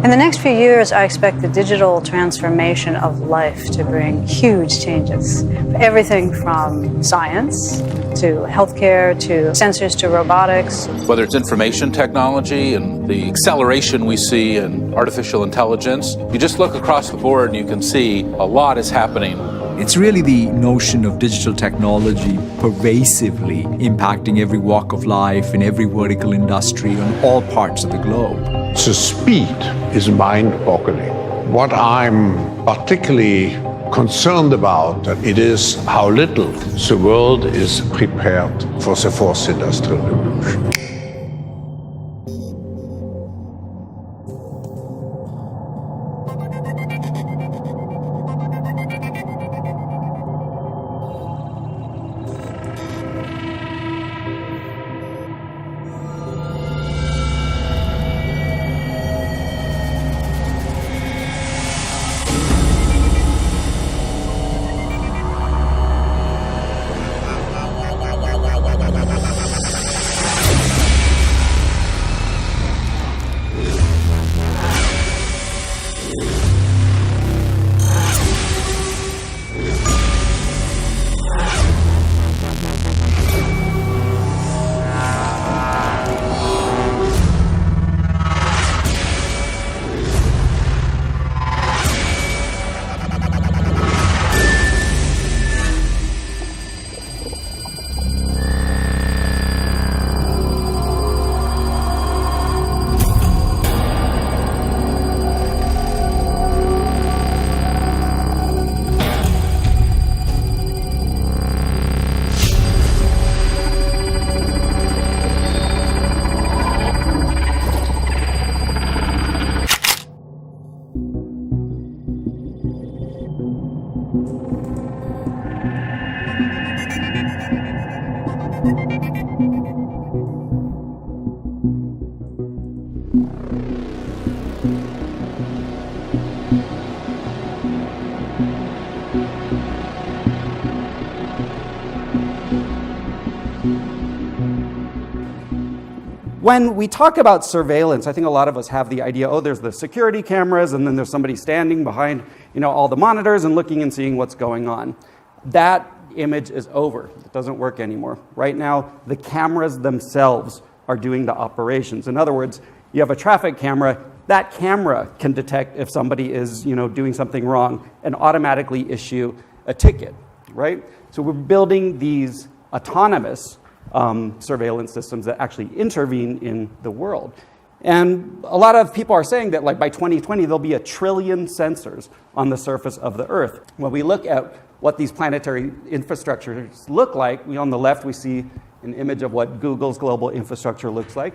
In the next few years, I expect the digital transformation of life to bring huge changes. Everything from science to healthcare to sensors to robotics. Whether it's information technology and the acceleration we see in artificial intelligence, you just look across the board and you can see a lot is happening. It's really the notion of digital technology pervasively impacting every walk of life in every vertical industry on all parts of the globe. The speed is mind-boggling. What I'm particularly concerned about it is how little the world is prepared for the fourth industrial revolution. When we talk about surveillance, I think a lot of us have the idea, oh, there's the security cameras, and then there's somebody standing behind, all the monitors and looking and seeing what's going on. That image is over. It doesn't work anymore. Right now, the cameras themselves are doing the operations. In other words, you have a traffic camera, that camera can detect if somebody is, doing something wrong and automatically issue a ticket, right? So we're building these autonomous surveillance systems that actually intervene in the world. And a lot of people are saying that by 2020, there'll be 1 trillion sensors on the surface of the Earth. When we look at what these planetary infrastructures look like, on the left, we see an image of what Google's global infrastructure looks like.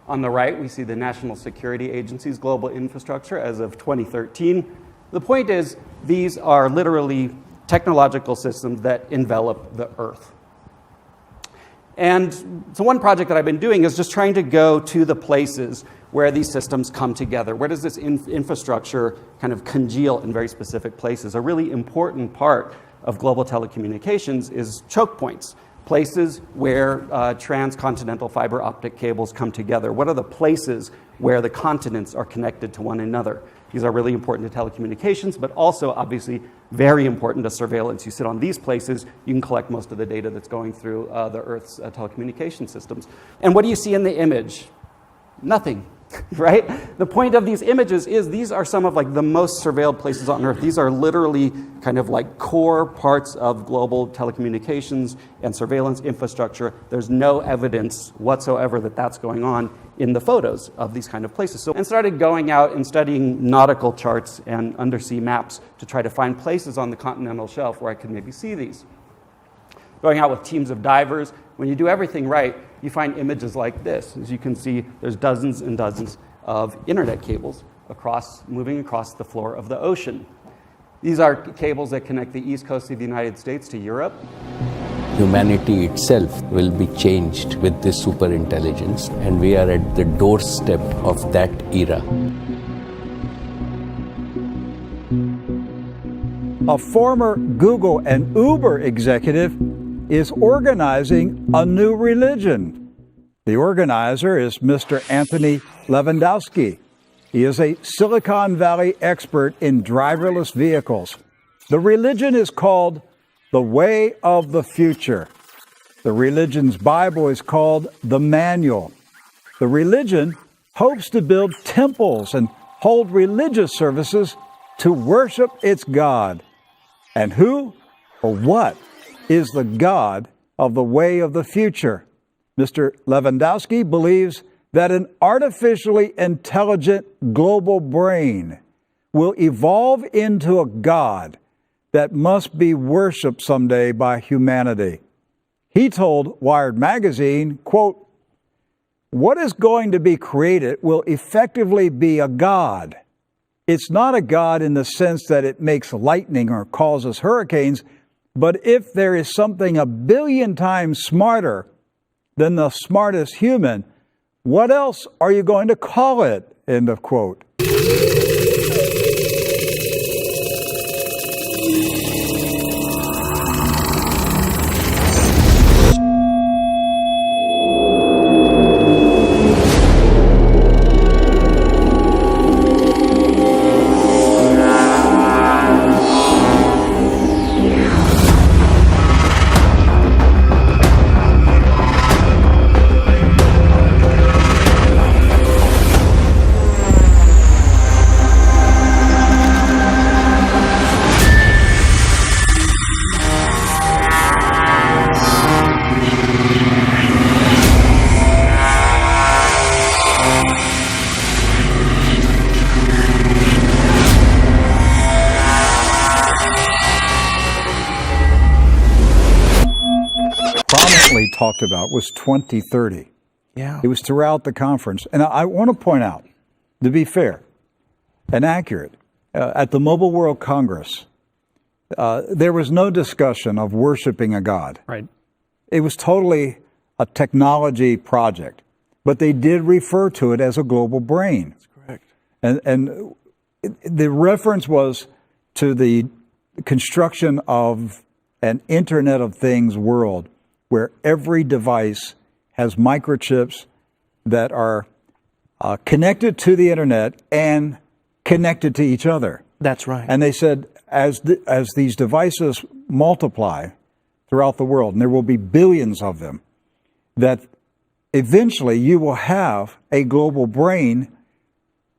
On the right, we see the National Security Agency's global infrastructure as of 2013. The point is, these are literally technological systems that envelop the Earth. And so one project that I've been doing is just trying to go to the places where these systems come together. Where does this infrastructure kind of congeal in very specific places? A really important part of global telecommunications is choke points, places where transcontinental fiber optic cables come together. What are the places where the continents are connected to one another? These are really important to telecommunications, but also obviously very important to surveillance. You sit on these places, you can collect most of the data that's going through the Earth's telecommunication systems. And what do you see in the image? Nothing, right? The point of these images is these are some of the most surveilled places on Earth. These are literally kind of core parts of global telecommunications and surveillance infrastructure. There's no evidence whatsoever that that's going on in the photos of these kind of places. And started going out and studying nautical charts and undersea maps to try to find places on the continental shelf where I could maybe see these. Going out with teams of divers, when you do everything right, you find images like this. As you can see, there's dozens and dozens of internet cables moving across the floor of the ocean. These are cables that connect the east coast of the United States to Europe. Humanity itself will be changed with this superintelligence, and we are at the doorstep of that era. A former Google and Uber executive is organizing a new religion. The organizer is Mr. Anthony Lewandowski. He is a Silicon Valley expert in driverless vehicles. The religion is called the Way of the Future. The religion's Bible is called the Manual. The religion hopes to build temples and hold religious services to worship its God. And who or what is the God of the Way of the Future? Mr. Lewandowski believes that an artificially intelligent global brain will evolve into a God that must be worshiped someday by humanity. He told Wired magazine, quote, "What is going to be created will effectively be a God. It's not a God in the sense that it makes lightning or causes hurricanes, but if there is something 1 billion times smarter than the smartest human, what else are you going to call it?" End of quote. Talked about was 2030. Yeah. It was throughout the conference. And I want to point out, to be fair and accurate, at the Mobile World Congress, there was no discussion of worshiping a God. Right. It was totally a technology project, but they did refer to it as a global brain. That's correct. And the reference was to the construction of an Internet of Things world, where every device has microchips that are connected to the internet and connected to each other. That's right. And they said, as these devices multiply throughout the world, and there will be billions of them, that eventually you will have a global brain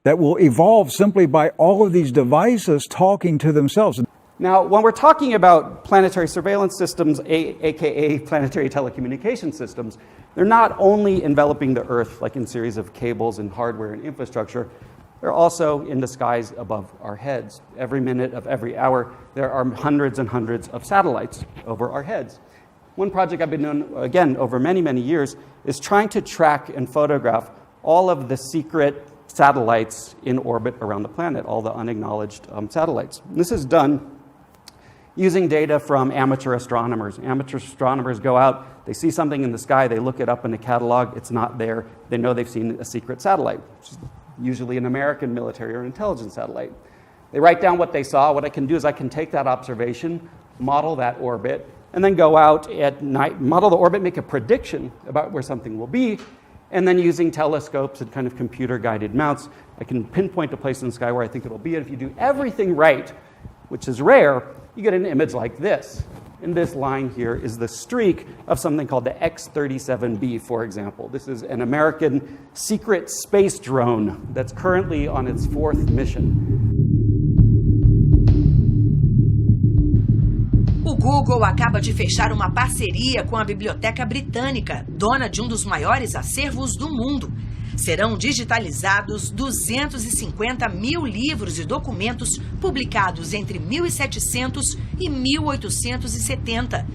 that will evolve simply by all of these devices talking to themselves. Now, when we're talking about planetary surveillance systems, aka planetary telecommunication systems, they're not only enveloping the Earth like in series of cables and hardware and infrastructure, they're also in the skies above our heads. Every minute of every hour, there are hundreds and hundreds of satellites over our heads. One project I've been doing, again, over many, many years, is trying to track and photograph all of the secret satellites in orbit around the planet, all the unacknowledged satellites. And this is done using data from amateur astronomers. Amateur astronomers go out, they see something in the sky, they look it up in a catalog, it's not there, they know they've seen a secret satellite, which is usually an American military or intelligence satellite. They write down what they saw. What I can do is I can take that observation, model that orbit, and then go out at night, model the orbit, make a prediction about where something will be, and then using telescopes and kind of computer-guided mounts, I can pinpoint a place in the sky where I think it'll be, and if you do everything right, which is rare, you get an image like this. And this line here is the streak of something called the X-37B, for example. This is an American secret space drone that's currently on its 4th mission. O Google acaba de fechar uma parceria com a Biblioteca Britânica, dona de um dos maiores acervos do mundo. Serão digitalizados 250 mil livros e documentos publicados entre 1700 e 1870.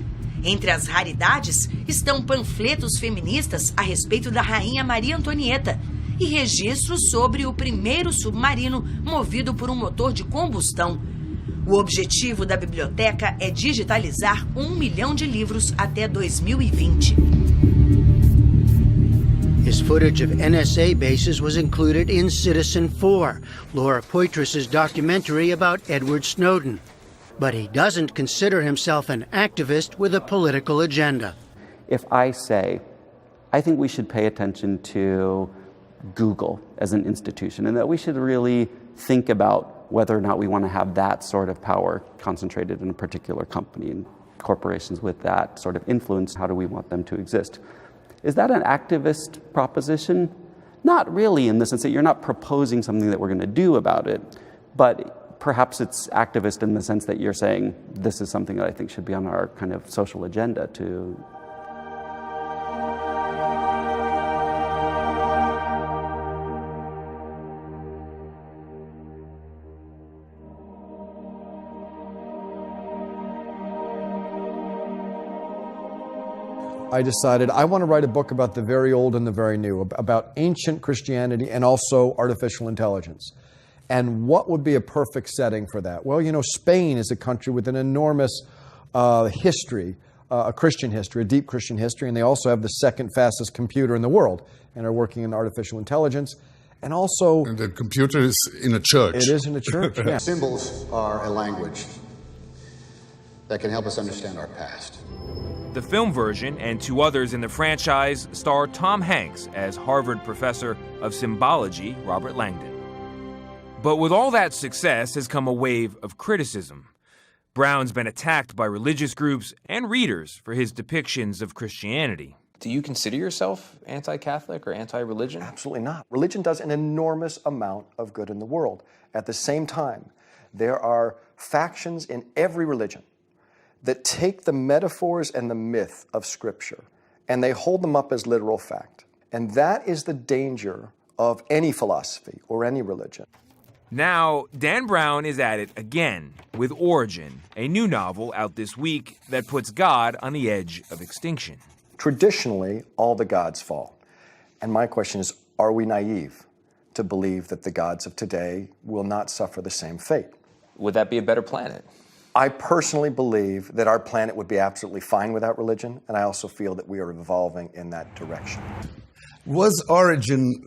Entre as raridades estão panfletos feministas a respeito da Rainha Maria Antonieta e registros sobre o primeiro submarino movido por um motor de combustão. O objetivo da biblioteca é digitalizar 1 milhão de livros até 2020. His footage of NSA bases was included in Citizen4, Laura Poitras's documentary about Edward Snowden. But he doesn't consider himself an activist with a political agenda. If I say, I think we should pay attention to Google as an institution, and that we should really think about whether or not we want to have that sort of power concentrated in a particular company, and corporations with that sort of influence, how do we want them to exist? Is that an activist proposition? Not really, in the sense that you're not proposing something that we're going to do about it, but perhaps it's activist in the sense that you're saying, this is something that I think should be on our kind of social agenda to. I decided I want to write a book about the very old and the very new, about ancient Christianity and also artificial intelligence. And what would be a perfect setting for that? Well, you know, Spain is a country with an enormous history, a Christian history, a deep Christian history, and they also have the second fastest computer in the world and are working in artificial intelligence. And also... And the computer is in a church. It is in a church, yeah. Symbols are a language that can help us understand our past. The film version and 2 others in the franchise star Tom Hanks as Harvard professor of symbology Robert Langdon. But with all that success has come a wave of criticism. Brown's been attacked by religious groups and readers for his depictions of Christianity. Do you consider yourself anti-Catholic or anti-religion? Absolutely not. Religion does an enormous amount of good in the world. At the same time, there are factions in every religion that take the metaphors and the myth of Scripture and they hold them up as literal fact. And that is the danger of any philosophy or any religion. Now, Dan Brown is at it again with Origin, a new novel out this week that puts God on the edge of extinction. Traditionally, all the gods fall. And my question is, are we naive to believe that the gods of today will not suffer the same fate? Would that be a better planet? I personally believe that our planet would be absolutely fine without religion, and I also feel that we are evolving in that direction. Was Origin,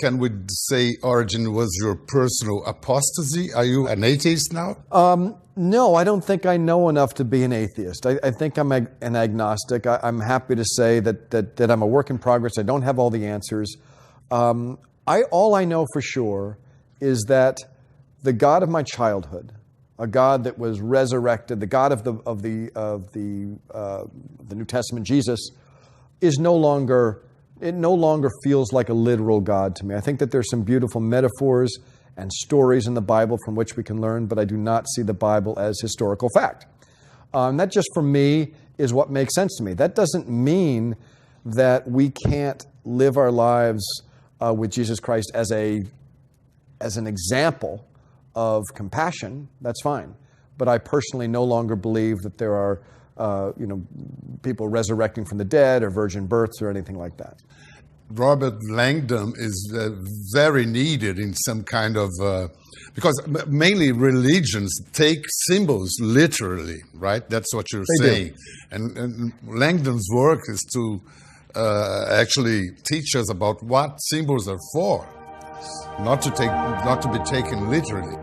can we say Origin was your personal apostasy? Are you an atheist now? No, I don't think I know enough to be an atheist. I think I'm an agnostic. I'm happy to say that I'm a work in progress. I don't have all the answers. All I know for sure is that the God of my childhood, a God that was resurrected, the God of the New Testament, Jesus, is no longer feels like a literal God to me. I think that there's some beautiful metaphors and stories in the Bible from which we can learn, but I do not see the Bible as historical fact. That just for me is what makes sense to me. That doesn't mean that we can't live our lives with Jesus Christ as an example of compassion. That's fine. But I personally no longer believe that there are people resurrecting from the dead or virgin births or anything like that. Robert Langdon is very needed in some kind of, because mainly religions take symbols literally, right? That's what you're saying. And Langdon's work is to actually teach us about what symbols are for, not to be taken literally.